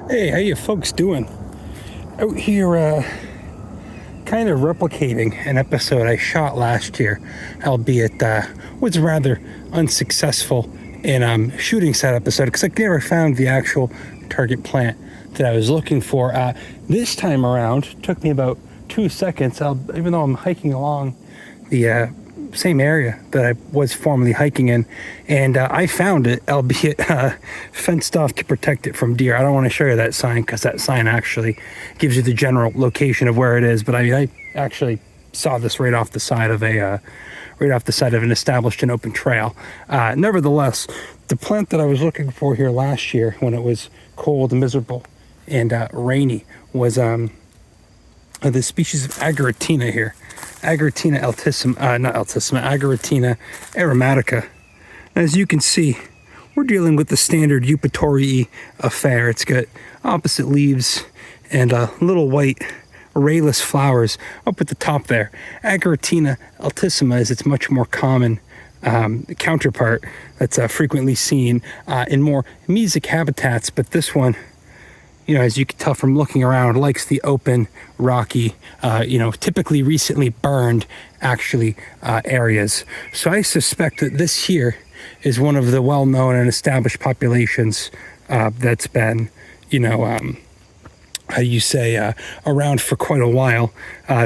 Hey, how you folks doing? Out here, kind of replicating an episode I shot last year, albeit was rather unsuccessful in shooting that episode because I never found the actual target plant that I was looking for. This time around, it took me about 2 seconds, even though I'm hiking along the same area that I was formerly hiking in, and I found it, albeit fenced off to protect it from deer. I don't want to show you that sign because that sign actually gives you the general location of where it is, but I actually saw this right off the side of an established and open trail. Nevertheless, the plant that I was looking for here last year when it was cold and miserable and rainy was the species of Ageratina here. Ageratina Ageratina aromatica. As you can see, we're dealing with the standard Hypopitys affair. It's got opposite leaves and little white rayless flowers up at the top there. Ageratina altissima is its much more common counterpart that's frequently seen in more mesic habitats, but this one, as you can tell from looking around, likes the open, rocky, typically recently burned, areas. So I suspect that this here is one of the well-known and established populations that's been, around for quite a while.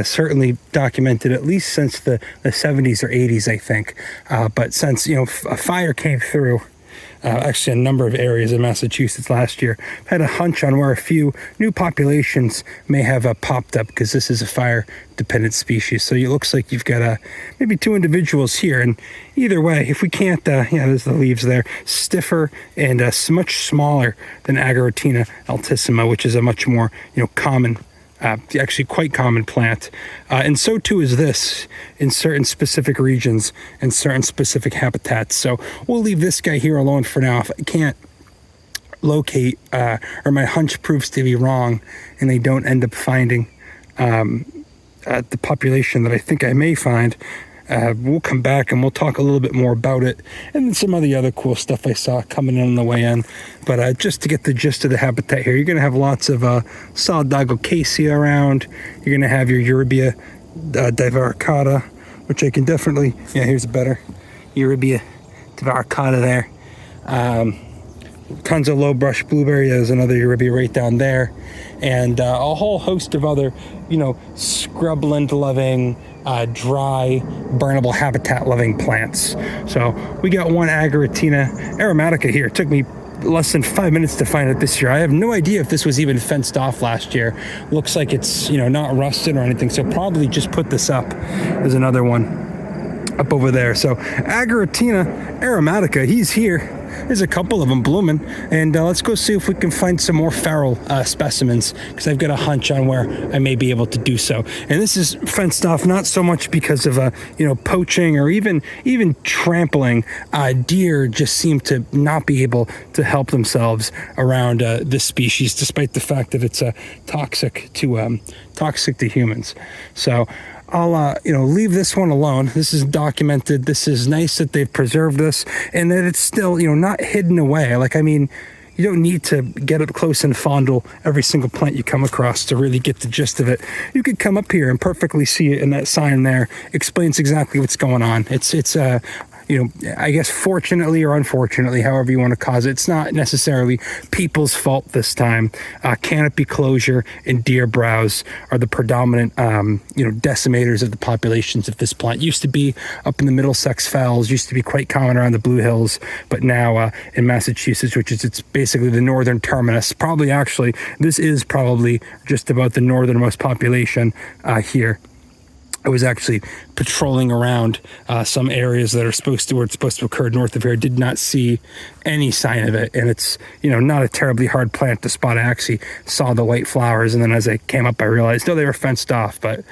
Certainly documented at least since the 70s or 80s, I think. But since, a fire came through, actually a number of areas in Massachusetts last year, had a hunch on where a few new populations may have popped up because this is a fire-dependent species. So it looks like you've got maybe 2 individuals here. And either way, if we can't, there's the leaves there, stiffer and much smaller than Ageratina altissima, which is a much more common, actually quite common plant. And so too is this in certain specific regions and certain specific habitats. So we'll leave this guy here alone for now. If I can't locate or my hunch proves to be wrong and they don't end up finding the population that I think I may find, we'll come back and we'll talk a little bit more about it and some of the other cool stuff I saw coming in on the way in. But just to get the gist of the habitat here, you're going to have lots of solid Ageracaceae around. You're going to have your Eurybia divaricata, which I can definitely, here's a better Eurybia divaricata there. Tons of low brush blueberry. There's another Eurybia right down there. And a whole host of other, scrubland loving, dry, burnable habitat loving plants. So we got one Ageratina aromatica here. It took me less than 5 minutes to find it this year. I have no idea if this was even fenced off last year. Looks like it's, not rusted or anything. So probably just put this up. There's another one up over there. So Ageratina aromatica, he's here. There's a couple of them blooming, and let's go see if we can find some more feral specimens, because I've got a hunch on where I may be able to do so. And this is fenced off not so much because of poaching or even trampling. Deer just seem to not be able to help themselves around this species, despite the fact that it's toxic to humans. So I'll leave this one alone. This is documented. This is nice that they've preserved this and that it's still, not hidden away. You don't need to get up close and fondle every single plant you come across to really get the gist of it. You could come up here and perfectly see it, and that sign there explains exactly what's going on. It's I guess fortunately or unfortunately, however you want to cause it, it's not necessarily people's fault this time. Canopy closure and deer browse are the predominant, decimators of the populations of this plant. Used to be up in the Middlesex Fells, used to be quite common around the Blue Hills, but now in Massachusetts, which is it's basically the northern terminus, this is probably just about the northernmost population here. I was actually patrolling around some areas that are supposed to occur north of here. Did not see any sign of it, and it's not a terribly hard plant to spot. I actually saw the white flowers, and then as I came up I realized they were fenced off. But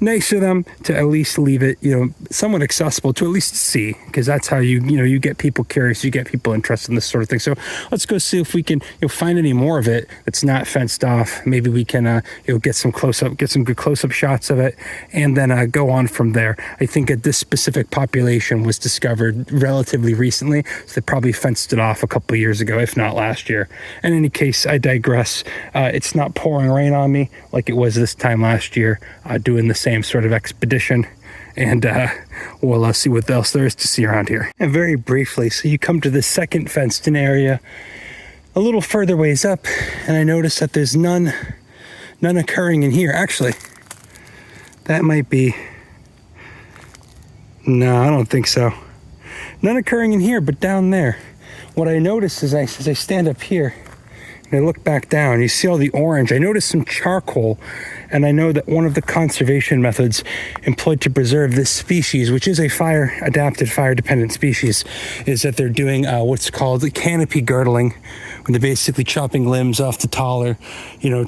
nice of them to at least leave it somewhat accessible to at least see, because that's how you get people curious, you get people interested in this sort of thing. So let's go see if we can find any more of it that's not fenced off. Maybe we can get some good close-up shots of it, and then go on from there. I think that this specific population was discovered relatively recently, so they probably fenced it off a couple of years ago, if not last year. In any case, I digress. It's not pouring rain on me like it was this time last year, doing the same sort of expedition. And we'll see what else there is to see around here. And very briefly, so you come to the second fenced-in area a little further ways up, and I notice that there's none occurring in here. Actually, that might be... No, I don't think so. None occurring in here, but down there. What I notice is as I stand up here and I look back down, you see all the orange. I noticed some charcoal, and I know that one of the conservation methods employed to preserve this species, which is a fire-adapted, fire-dependent species, is that they're doing what's called canopy girdling, when they're basically chopping limbs off the taller,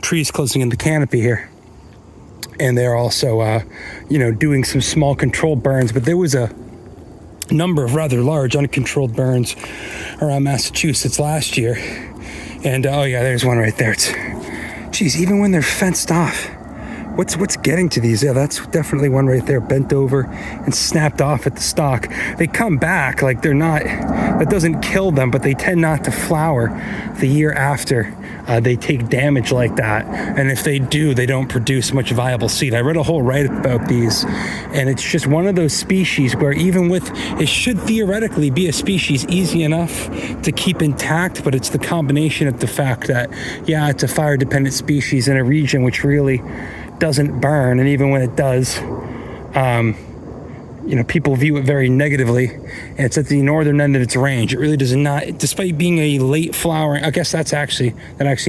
trees closing in the canopy here. And they're also, doing some small controlled burns, but there was a number of rather large uncontrolled burns around Massachusetts last year. And oh yeah, there's one right there. Geez, even when they're fenced off, what's getting to these? Yeah, that's definitely one right there, bent over and snapped off at the stalk. They come back, like they're not, that doesn't kill them, but they tend not to flower the year after they take damage like that. And if they do, they don't produce much viable seed. I read a whole write about these, and it's just one of those species where even with, it should theoretically be a species easy enough to keep intact, but it's the combination of the fact that, yeah, it's a fire-dependent species in a region which really doesn't burn, and even when it does, people view it very negatively, and it's at the northern end of its range. It really does not, despite being a late flowering, I guess that actually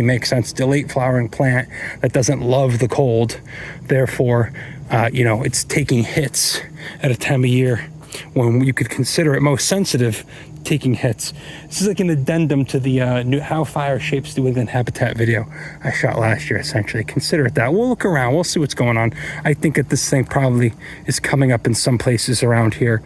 makes sense. It's a late flowering plant that doesn't love the cold. Therefore, it's taking hits at a time of year when you could consider it most sensitive, taking hits. This is like an addendum to the How Fire Shapes New England Habitat video I shot last year, essentially. Consider it that. We'll look around. We'll see what's going on. I think that this thing probably is coming up in some places around here,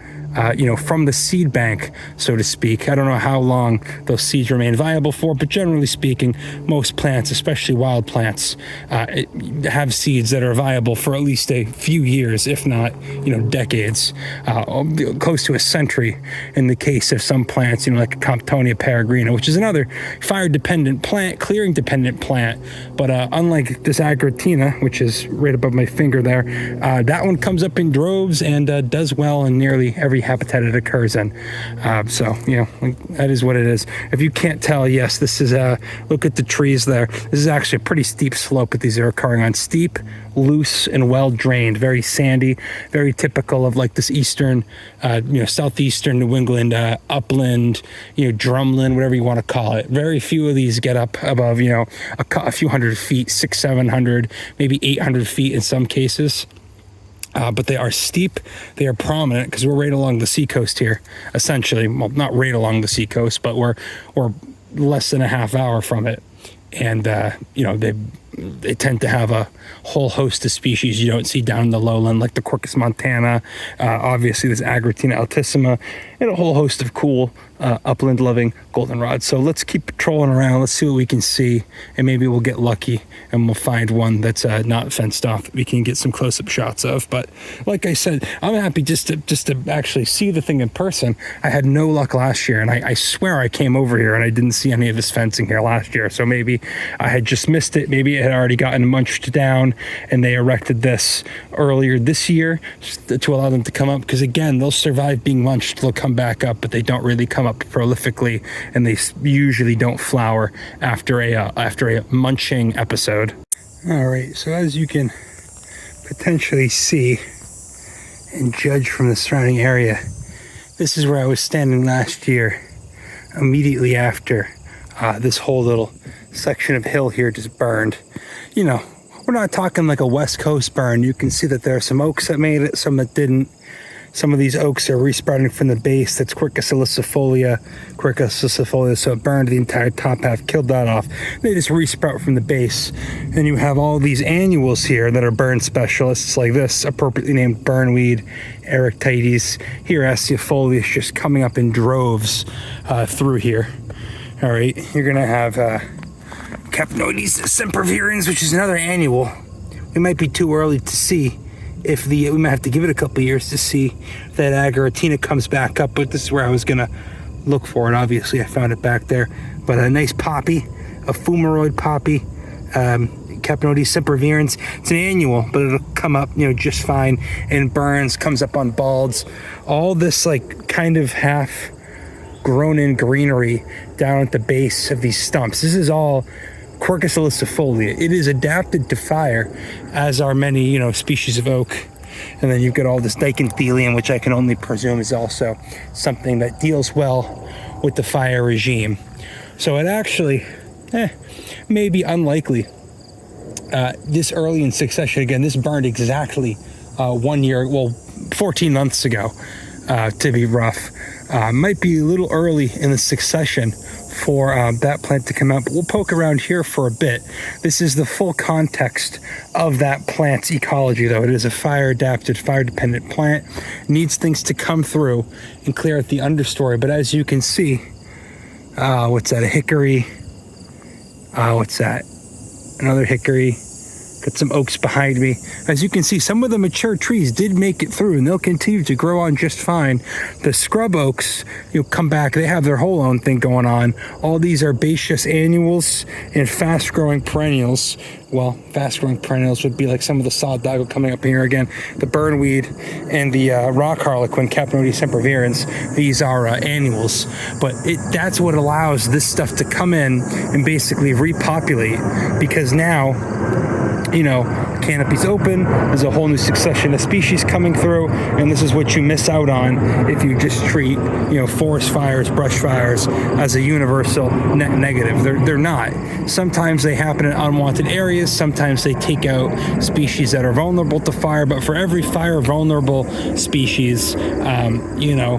from the seed bank, so to speak. I don't know how long those seeds remain viable for, but generally speaking, most plants, especially wild plants, have seeds that are viable for at least a few years, if not, decades, close to a century in the case of some plants, like a Capnoides peregrina, which is another fire-dependent plant, clearing-dependent plant. But unlike this Ageratina, which is right above my finger there, that one comes up in droves and does well in nearly every habitat it occurs in. That is what it is. If you can't tell, yes, this is look at the trees there. This is actually a pretty steep slope that these are occurring on. Steep, loose, and well drained, very sandy, very typical of like this eastern, southeastern New England upland, drumlin, whatever you want to call it. Very few of these get up above, a few hundred feet, 600-700, maybe 800 feet in some cases. But they are steep, they are prominent, because we're right along the seacoast here, essentially. Well, not right along the seacoast, but we're less than a half hour from it. And, they tend to have a whole host of species you don't see down in the lowland, like the Quercus montana, obviously this Ageratina altissima, and a whole host of cool upland-loving goldenrods. So let's keep patrolling around. Let's see what we can see, and maybe we'll get lucky and we'll find one that's not fenced off that we can get some close-up shots of. But like I said, I'm happy just to actually see the thing in person. I had no luck last year, and I swear I came over here and I didn't see any of this fencing here last year. So maybe I had just missed it. Maybe it had already gotten munched down and they erected this earlier this year to allow them to come up, because again, they'll survive being munched. They'll come back up, but they don't really come up prolifically, and they usually don't flower after a munching episode. All right, so as you can potentially see and judge from the surrounding area, this is where I was standing last year, immediately after this whole little section of hill here just burned. We're not talking like a West Coast burn. You can see that there are some oaks that made it, some that didn't. Some of these oaks are resprouting from the base. That's Ericaceae, so it burned the entire top half, killed that off. They just resprout from the base. And you have all these annuals here that are burn specialists like this, appropriately named burnweed, Erechtites, hieraciifolius, just coming up in droves through here. All right, you're gonna have Capnoides sempervirens, which is another annual. It might be too early to see we might have to give it a couple years to see if that Ageratina comes back up, but this is where I was gonna look for it. Obviously I found it back there, but a nice poppy, a fumaroid poppy, Capnoides sempervirens. It's an annual, but it'll come up, you know, just fine, and burns, comes up on bulbs. All this like kind of half grown in greenery down at the base of these stumps. This is all Quercus ilicifolia. It is adapted to fire, as are many, you know, species of oak. And then you've got all this dichynthelium, which I can only presume is also something that deals well with the fire regime. So it actually may be unlikely this early in succession. Again, this burned exactly 1 year, well, 14 months ago, to be rough. Might be a little early in the succession for that plant to come out, but we'll poke around here for a bit. This is the full context of that plant's ecology, though. It is a fire-adapted, fire-dependent plant. Needs things to come through and clear out the understory, but as you can see, what's that, a hickory? What's that? Another hickory. Got some oaks behind me. As you can see, some of the mature trees did make it through, and they'll continue to grow on just fine. The scrub oaks, you know, come back. They have their whole own thing going on. All these are herbaceous annuals and fast-growing perennials. Well, fast-growing perennials would be like some of the sod doggo coming up here again. The burnweed and the rock harlequin, Capnoides sempervirens. These are annuals, but that's what allows this stuff to come in and basically repopulate, because now, you know, canopy's open, there's a whole new succession of species coming through, and this is what you miss out on if you just treat, you know, forest fires, brush fires as a universal net negative. They're not. Sometimes they happen in unwanted areas, sometimes they take out species that are vulnerable to fire, but for every fire vulnerable species, you know,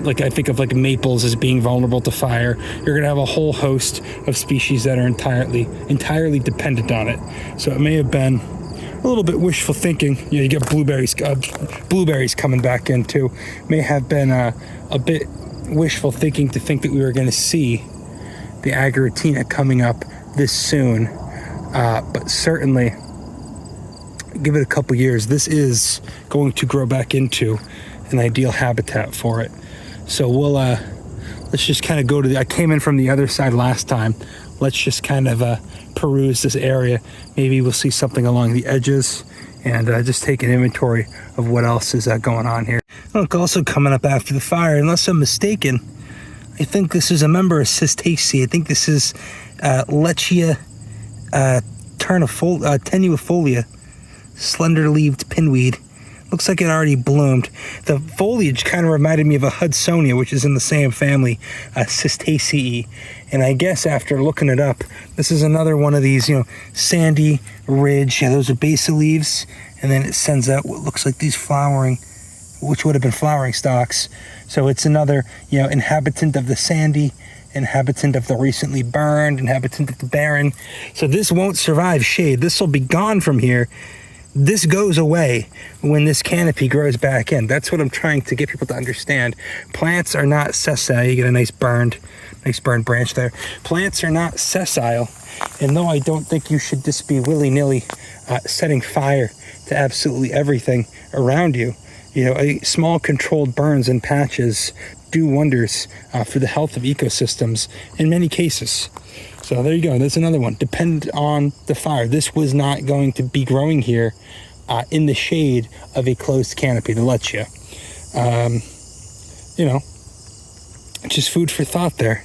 like I think of like maples as being vulnerable to fire, you're gonna have a whole host of species that are entirely dependent on it. So it may have been a little bit wishful thinking. You know, you get blueberries coming back in too. May have been a bit wishful thinking to think that we were going to see the Ageratina coming up this soon, but certainly give it a couple years. This is going to grow back into an ideal habitat for it. So we'll let's just kind of go to I came in from the other side last time. Let's just kind of peruse this area. Maybe we'll see something along the edges, and just take an inventory of what else is going on here. Look, also coming up after the fire, unless I'm mistaken, I think this is a member of Cistaceae. I think this is Lechea tenuifolia, slender-leaved pinweed. Looks like it already bloomed. The foliage kind of reminded me of a Hudsonia, which is in the same family, Cistaceae. And I guess after looking it up, this is another one of these, you know, sandy ridge. Yeah, those are basal leaves, and then it sends out what looks like these flowering, which would have been flowering stalks. So it's another, you know, inhabitant of the sandy, inhabitant of the recently burned, inhabitant of the barren. So this won't survive shade. This will be gone from here. This goes away when this canopy grows back in. That's what I'm trying to get people to understand. Plants are not sessile. You get a nice burned branch there. Plants are not sessile. And though I don't think you should just be willy-nilly setting fire to absolutely everything around you, you know, small controlled burns and patches do wonders for the health of ecosystems in many cases. So there you go. There's another one. Depend on the fire. This was not going to be growing here in the shade of a closed canopy, the Lechea. You know, just food for thought there.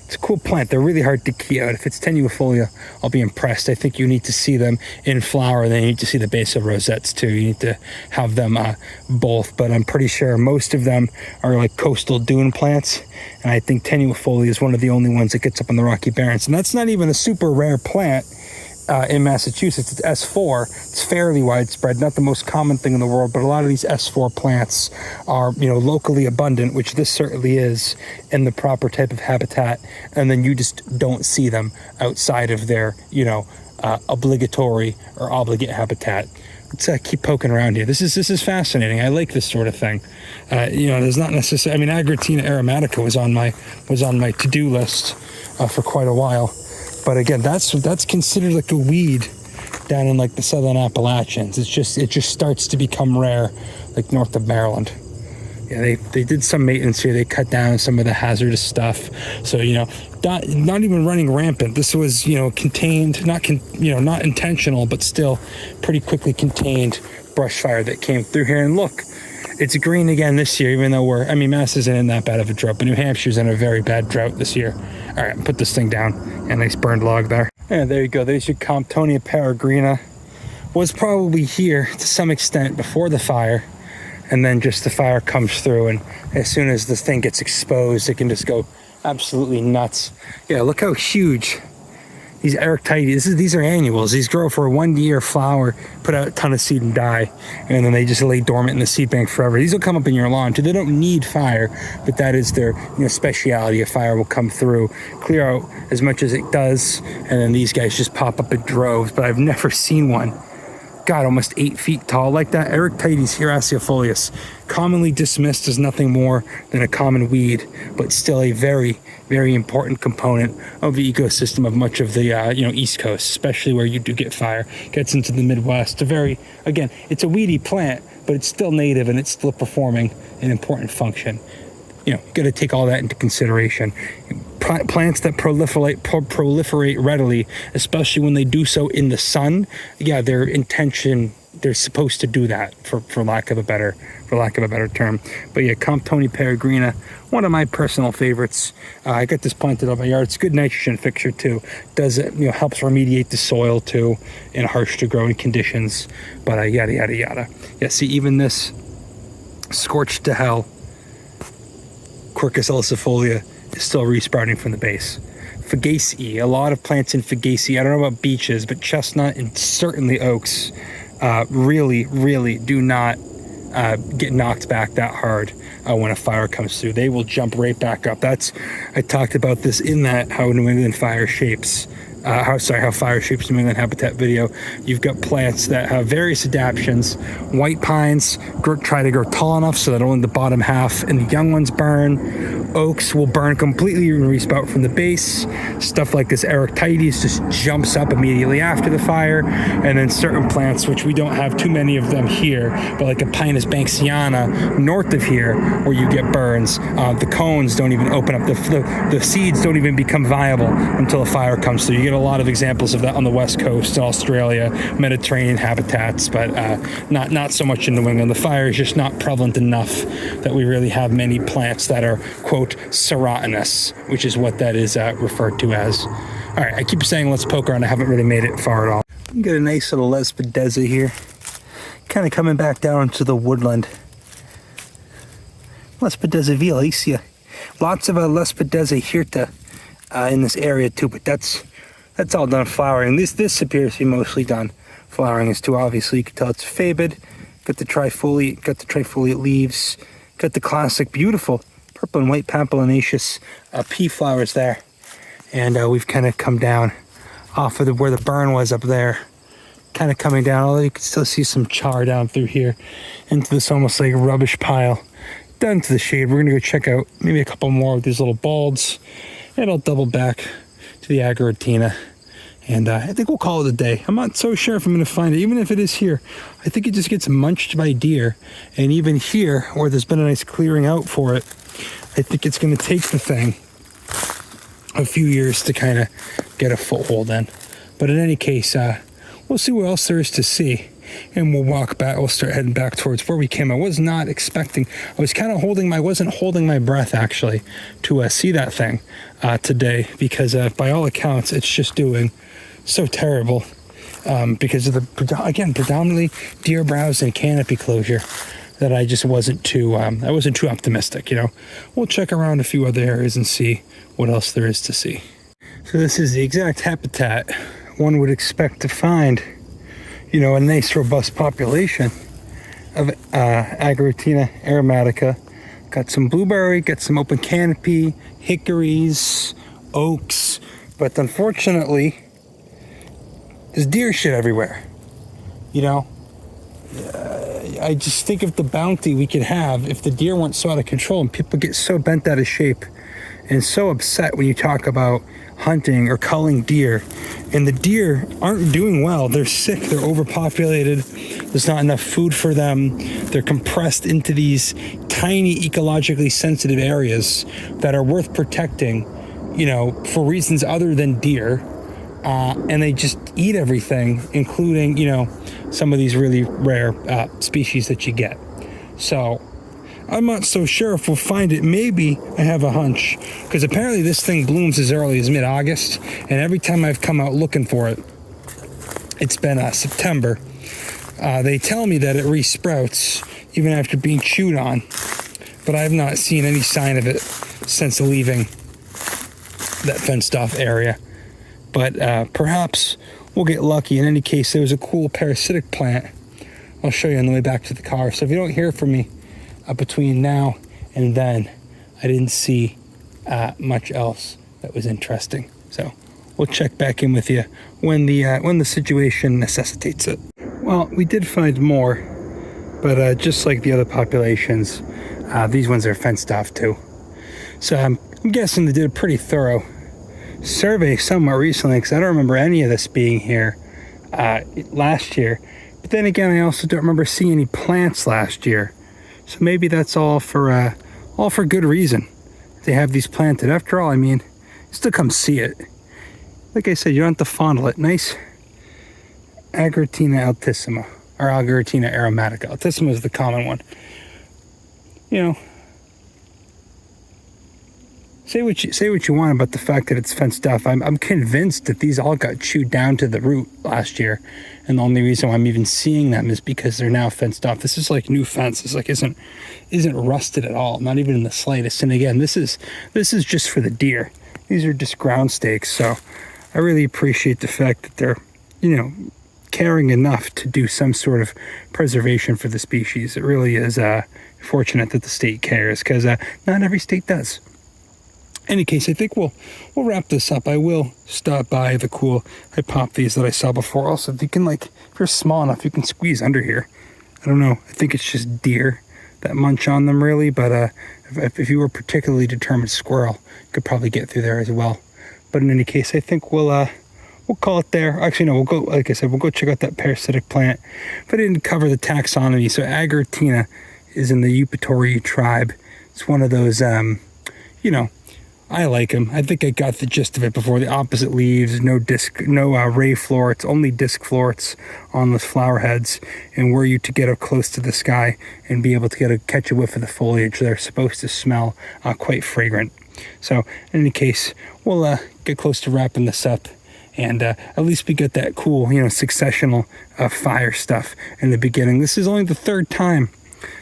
It's a cool plant. They're really hard to key out. If it's tenuifolia, I'll be impressed. I think you need to see them in flower. Then you need to see the basal rosettes too. You need to have them both. But I'm pretty sure most of them are like coastal dune plants. And I think tenuifolia is one of the only ones that gets up on the Rocky Barrens. And that's not even a super rare plant in Massachusetts. It's S4. It's fairly widespread. Not the most common thing in the world, but a lot of these S4 plants are, you know, locally abundant, which this certainly is, in the proper type of habitat. And then you just don't see them outside of their, you know, obligatory or obligate habitat. Let's keep poking around here. This is fascinating. I like this sort of thing. You know, there's not necessarily. I mean, Ageratina aromatica was on my to-do list for quite a while. But again, that's considered like a weed down in like the southern Appalachians. It just starts to become rare, like north of Maryland. Yeah, they did some maintenance here. They cut down some of the hazardous stuff. So, you know, not even running rampant. This was, you know, contained, not intentional, but still pretty quickly contained brush fire that came through here. And look, it's green again this year, even though Mass isn't in that bad of a drought, but New Hampshire's in a very bad drought this year. All right, put this thing down. Yeah, nice burned log there. And there you go. There's your Comptonia peregrina. Was probably here to some extent before the fire. And then just the fire comes through, and as soon as this thing gets exposed, it can just go absolutely nuts. Yeah, look how huge these Erechtites. These are annuals. These grow for a 1 year flower, put out a ton of seed and die, and then they just lay dormant in the seed bank forever. These will come up in your lawn too. They don't need fire, but that is their speciality. A fire will come through, clear out as much as it does, and then these guys just pop up in droves. But I've never seen one, God, almost 8 feet tall like that. Erechtites hieraciifolius, commonly dismissed as nothing more than a common weed, but still a very, very important component of the ecosystem of much of the East Coast, especially where you do get fire. Gets into the Midwest. Again, it's a weedy plant, but it's still native and it's still performing an important function. You know, you got to take all that into consideration. Plants that proliferate readily, especially when they do so in the sun, yeah, they're supposed to do that for lack of a better term. But yeah, Comptonia peregrina, one of my personal favorites. I got this planted up my yard. It's a good nitrogen fixture too. Helps remediate the soil too in harsh to growing conditions. But yada yada yada. Yeah, see, even this scorched to hell Quercus ilicifolia is still resprouting from the base. Fabaceae, a lot of plants in Fabaceae. I don't know about beeches, but chestnut and certainly oaks really, really do not get knocked back that hard when a fire comes through. They will jump right back up. I talked about this in that how fire shapes New England habitat video. You've got plants that have various adaptations. White pines try to grow tall enough so that only the bottom half and the young ones burn. Oaks will burn completely and resprout from the base. Stuff like this Erechtites just jumps up immediately after the fire. And then certain plants, which we don't have too many of them here, but like a Pinus banksiana north of here, where you get burns, the cones don't even open up. The seeds don't even become viable until a fire comes through. You get a lot of examples of that on the West Coast, Australia, Mediterranean habitats, but not so much in New England. The fire is just not prevalent enough that we really have many plants that are, quote, serotinous, which is what that is referred to as. All right, I keep saying let's poke around. I haven't really made it far at all. You get a nice little Lespedeza here, kind of coming back down into the woodland. Lespedeza violacea. Lots of Lespedeza hirta in this area too, but that's all done flowering. This appears to be mostly done flowering as too. Obviously, you can tell it's fabid. Got the trifoliate leaves. Got the classic, beautiful purple and white pampelinaceous pea flowers there. And we've kind of come down off of where the burn was up there. Kind of coming down, although you can still see some char down through here into this almost like rubbish pile. Down to the shade. We're going to go check out maybe a couple more of these little bulbs. And I'll double back to the Ageratina. And I think we'll call it a day. I'm not so sure if I'm going to find it. Even if it is here, I think it just gets munched by deer. And even here, where there's been a nice clearing out for it, I think it's going to take the thing a few years to kind of get a foothold in. But in any case, we'll see what else there is to see. And we'll walk back. We'll start heading back towards where we came. I was not expecting. I was kind of wasn't holding my breath actually to see that thing today, because by all accounts, it's just doing so terrible because of predominantly deer browse and canopy closure, that I just wasn't too optimistic. We'll check around a few other areas and see what else there is to see. So this is the exact habitat one would expect to find, a nice robust population of Ageratina aromatica. Got some blueberry, got some open canopy, hickories, oaks, but unfortunately, there's deer shit everywhere. I just think of the bounty we could have if the deer weren't so out of control and people get so bent out of shape and so upset when you talk about hunting or culling deer, and the deer aren't doing well. They're sick, they're overpopulated, there's not enough food for them, they're compressed into these tiny ecologically sensitive areas that are worth protecting, you know, for reasons other than deer, and they just eat everything, including, you know, some of these really rare species that you get. So I'm not so sure if we'll find it. Maybe I have a hunch, because apparently this thing blooms as early as mid-August, and every time I've come out looking for it, it's been September. They tell me that it resprouts even after being chewed on, but I've not seen any sign of it since leaving that fenced off area. But perhaps we'll get lucky. In any case, there was a cool parasitic plant I'll show you on the way back to the car. So if you don't hear from me between now and then, I didn't see much else that was interesting. So we'll check back in with you when the situation necessitates it. Well, we did find more, but just like the other populations, these ones are fenced off too. So I'm guessing they did a pretty thorough survey somewhat recently, because I don't remember any of this being here last year. But then again, I also don't remember seeing any plants last year. So maybe that's all for good reason. They have these planted. After all, I mean, still come see it. Like I said, you don't have to fondle it. Nice Ageratina altissima, or Ageratina aromatica. Altissima is the common one. You know, say what you want about the fact that it's fenced off. I'm convinced that these all got chewed down to the root last year, and the only reason why I'm even seeing them is because they're now fenced off. This is like new fence. This like isn't rusted at all, not even in the slightest. And again, this is just for the deer. These are just ground stakes. So I really appreciate the fact that they're, you know, caring enough to do some sort of preservation for the species. It really is fortunate that the state cares, because not every state does. In any case, I think we'll wrap this up. I will stop by the cool Hypopitys that I saw before. Also, if you can, like, if you're small enough, you can squeeze under here. I don't know. I think it's just deer that munch on them, really. But if you were a particularly determined squirrel, you could probably get through there as well. But in any case, I think we'll call it there. Actually, no, we'll go. Like I said, we'll go check out that parasitic plant. But I didn't cover the taxonomy. So Ageratina is in the Hypopitys tribe. It's one of those, you know, I like them. I think I got the gist of it before. The opposite leaves, no ray florets, only disc florets on the flower heads, and were you to get up close to the sky and be able to catch a whiff of the foliage, they're supposed to smell quite fragrant. So in any case, we'll get close to wrapping this up, and at least we get that cool, you know, successional fire stuff in the beginning. This is only the third time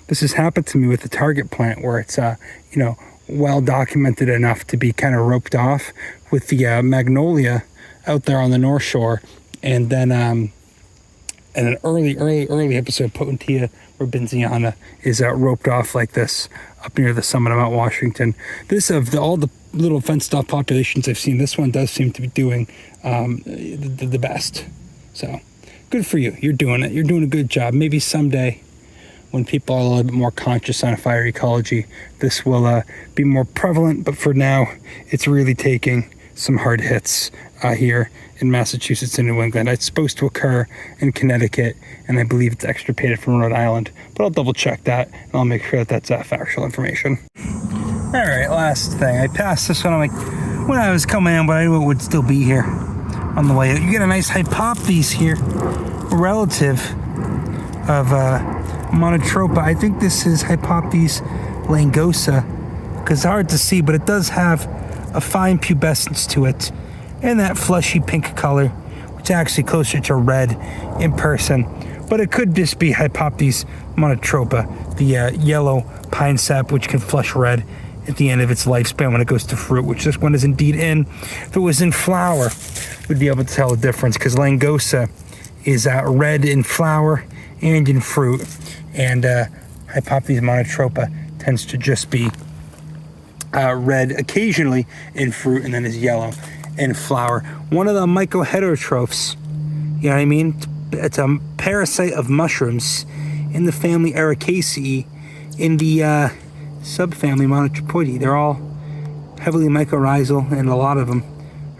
this has happened to me with the target plant, where it's you know, well documented enough to be kind of roped off, with the magnolia out there on the North Shore, and then in an early episode, Potentia robinsiana is roped off like this up near the summit of Mount Washington. This, of all the little fenced off populations I've seen, this one does seem to be doing the best. So good for you. You're doing it. You're doing a good job. Maybe someday, when people are a little bit more conscious on fire ecology, this will be more prevalent. But for now, it's really taking some hard hits here in Massachusetts and New England. It's supposed to occur in Connecticut, and I believe it's extirpated from Rhode Island. But I'll double check that, and I'll make sure that that's factual information. All right, last thing. I passed this one when I was coming in, but I knew it would still be here on the way out. You get a nice Hypopitys here, a relative of Monotropa. I think this is Hypopitys lanuginosa, because it's hard to see, but it does have a fine pubescence to it, and that fleshy pink color, which is actually closer to red in person. But it could just be Hypopitys monotropa, the yellow pine sap, which can flush red at the end of its lifespan when it goes to fruit, which this one is indeed in. If it was in flower, we'd be able to tell the difference, because lanuginosa is red in flower and in fruit, and Hypopitys monotropa tends to just be red occasionally in fruit, and then is yellow in flower. One of the mycoheterotrophs, you know what I mean? It's a parasite of mushrooms in the family Ericaceae, in the subfamily Monotropoideae. They're all heavily mycorrhizal, and a lot of them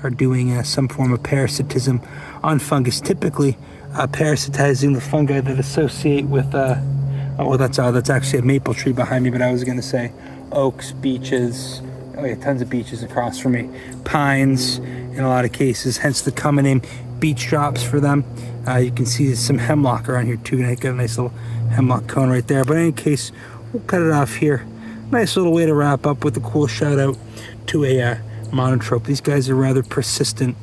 are doing some form of parasitism on fungus, typically parasitizing the fungi that associate with, that's actually a maple tree behind me, but I was going to say oaks, beeches, oh yeah, tons of beeches across from me, pines in a lot of cases, hence the common name beech drops for them. You can see some hemlock around here too, and I got a nice little hemlock cone right there, but in any case, we'll cut it off here. Nice little way to wrap up with a cool shout out to a Monotropa. These guys are rather persistent.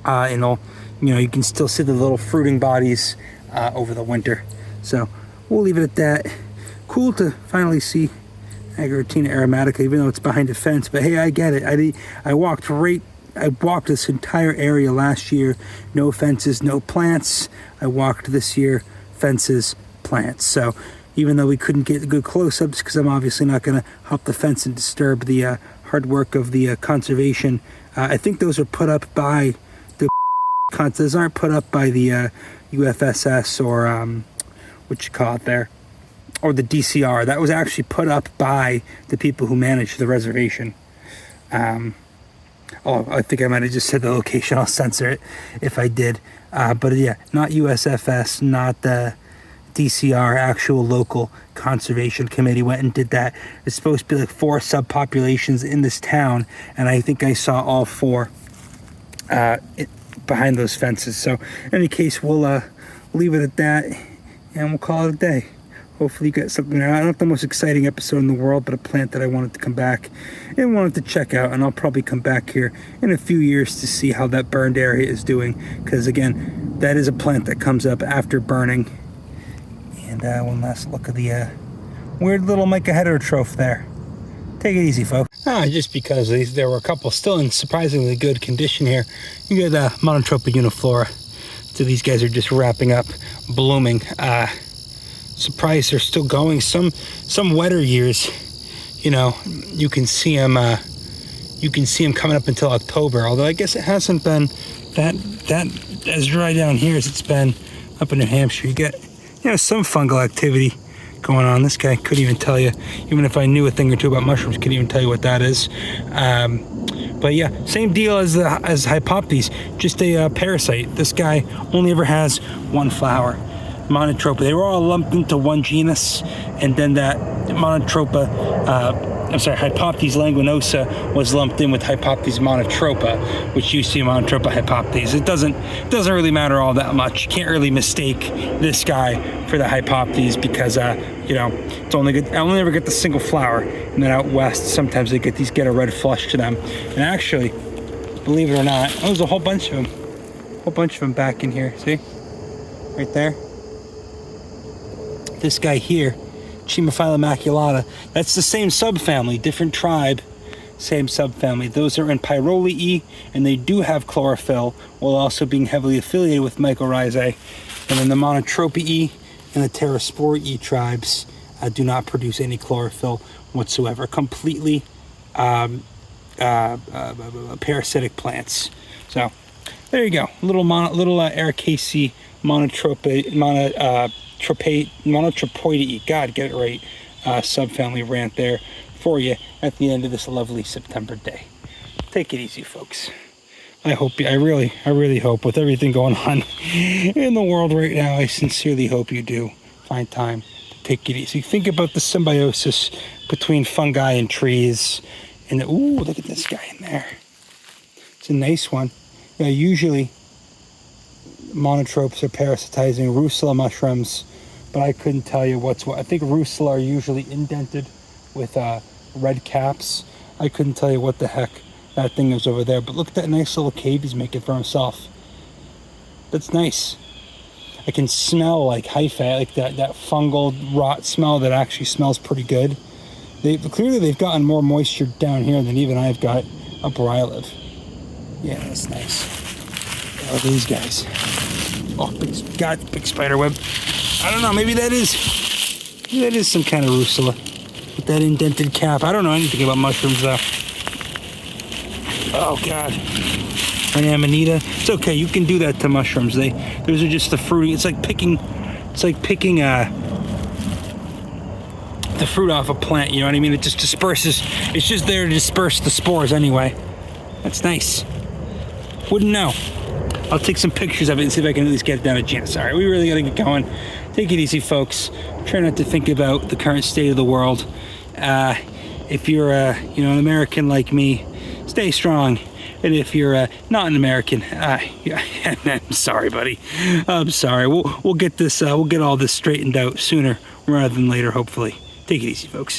You can still see the little fruiting bodies over the winter. So we'll leave it at that. Cool to finally see Ageratina aromatica, even though it's behind a fence. But hey, I get it. I walked this entire area last year. No fences, no plants. I walked this year, fences, plants. So even though we couldn't get good close-ups, because I'm obviously not going to hop the fence and disturb the hard work of the conservation. I think those are put up by the those aren't put up by the UFSS or what you call it there, or the DCR. That was actually put up by the people who manage the reservation. I think I might have just said the location. I'll censor it if I did. But yeah, not USFS, not the DCR, actual local conservation committee went and did that. It's supposed to be like 4 subpopulations in this town, and I think I saw all 4 behind those fences. So in any case, we'll leave it at that, and we'll call it a day. Hopefully you got something there. Not the most exciting episode in the world, but a plant that I wanted to come back and wanted to check out, and I'll probably come back here in a few years to see how that burned area is doing, because again, that is a plant that comes up after burning. And one last look at the weird little mica heterotroph there. Take it easy, folks. Just because there were a couple still in surprisingly good condition here. You got Monotropa uniflora. So these guys are just wrapping up, blooming. Surprised they're still going. Some wetter years, you can see them. You can see them coming up until October. Although I guess it hasn't been that as dry down here as it's been up in New Hampshire. You get some fungal activity going on. This guy couldn't even tell you, even if I knew a thing or two about mushrooms, couldn't even tell you what that is. But yeah, same deal as Hypopitys, just a parasite. This guy only ever has one flower. Monotropa, they were all lumped into one genus, and then that Monotropa, Hypopitys lanuginosa was lumped in with Hypopitys monotropa, which used to be Monotropa hypopitys. It doesn't really matter all that much. You can't really mistake this guy for the Hypopitys because it's only good. I only ever get the single flower, and then out west sometimes they get a red flush to them. And actually, believe it or not, there's a whole bunch of them back in here. See, right there. This guy here, Chimaphila maculata, that's the same subfamily, different tribe, same subfamily. Those are in Pyrolii, and they do have chlorophyll, while also being heavily affiliated with mycorrhizae. And then the Monotropae and the Pterosporae tribes do not produce any chlorophyll whatsoever. Completely parasitic plants. So there you go, little Ericaceae Monotropoideae, God, get it right, subfamily rant there for you at the end of this lovely September day. Take it easy, folks. I really hope, with everything going on in the world right now, I sincerely hope you do find time to take it easy. Think about the symbiosis between fungi and trees. And ooh, look at this guy in there. It's a nice one. Yeah, usually monotropes are parasitizing Russula mushrooms, but I couldn't tell you what's what. I think Russula are usually indented with red caps. I couldn't tell you what the heck that thing is over there, but look at that nice little cave he's making for himself. That's nice. I can smell like hyphae, like that fungal rot smell that actually smells pretty good. Clearly they've gotten more moisture down here than even I've got up where I live. Yeah, that's nice. Oh, these guys. Oh, big spider web. I don't know, maybe that is some kind of Russula with that indented cap. I don't know anything about mushrooms though. Oh God. An amanita. It's okay, you can do that to mushrooms. Those are just the fruiting. It's like picking the fruit off a plant, you know what I mean? It just disperses. It's just there to disperse the spores anyway. That's nice. Wouldn't know. I'll take some pictures of it and see if I can at least get it down to Janice. All right, we really got to get going. Take it easy, folks. Try not to think about the current state of the world. If you're an American like me, stay strong. And if you're not an American, I'm sorry, buddy. I'm sorry. We'll get this. We'll get all this straightened out sooner rather than later, hopefully. Take it easy, folks.